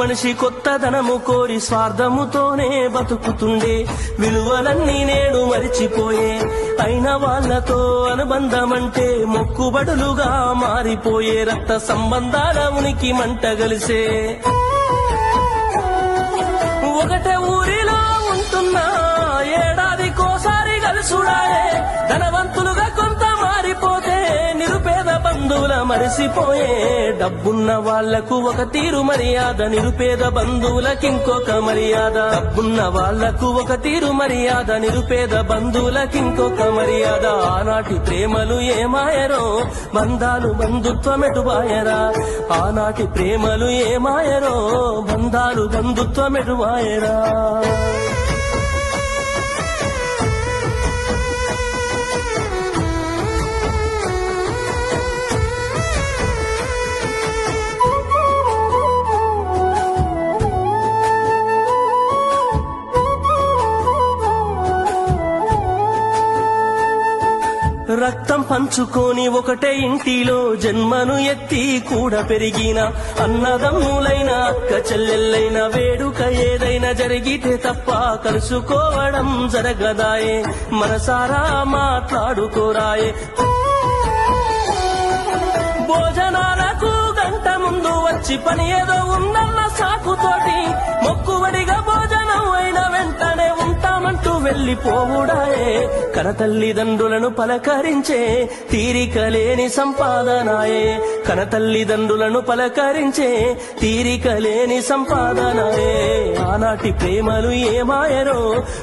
మనిషి కొత్తదనము కోరి స్వార్థముతోనే బతుకుతుండే, విలువలన్నీ నేడు మరిచిపోయే, అయిన వాళ్లతో అనుబంధమంటే మొక్కుబడులుగా మారిపోయే, రక్త సంబంధాల ఉనికి మంట గలిసే. ఒకటే ఊరిలో ఉంటున్నా ఏడాదికోసారి కలుసుడాయే, ధనవంతులుగా కొంత మారిపోతే నిరుపేద బంధువుల మరిసిపోయే. డబ్బున్న వాళ్లకు ఒక తీరు మర్యాద, నిరుపేద బంధువులకింకొక మర్యాద. డబ్బున్న వాళ్లకు ఒక తీరు మర్యాద, నిరుపేద బంధువులకింకొక మర్యాద. ఆనాటి ప్రేమలు ఏమాయరో, బంధాలు బంధుత్వమెటువాయరా. ఆనాటి ప్రేమలు ఏమాయరో, బంధాలు బంధుత్వమెటువాయరా. రక్తం పంచుకొని ఒకటే ఇంటిలో జన్మను ఎత్తి కూడా పెరిగిన అన్నదమ్ములైన అక్క చెల్లెళ్ళైన వేడుక ఏదైనా జరిగితే తప్ప కలుసుకోవడం జరగదాయే, మనసారా మాట్లాడుకోరాయే. భోజనాలకు గంట ముందు వచ్చి పని ఏదో ఉందన్న సాకుతోటి మొక్కుబడిగా భోజనం అయిన వెంటనే ఉంటామంటూ వెళ్లిపోవుడాయే. కన తల్లిదండ్రులను పలకరించే తీరిక లేని సంపాదనాయే, కన తల్లిదండ్రులను పలకరించే తీరిక లేని సంపాదనాయే. ఆనాటి ప్రేమలు ఏమాయరో,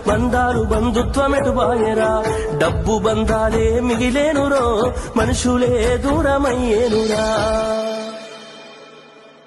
బంధాలు బంధుత్వమెటువాయరా. డబ్బు బంధాలే మిగిలేనురో, మనుషులే దూరమయ్యేనురా.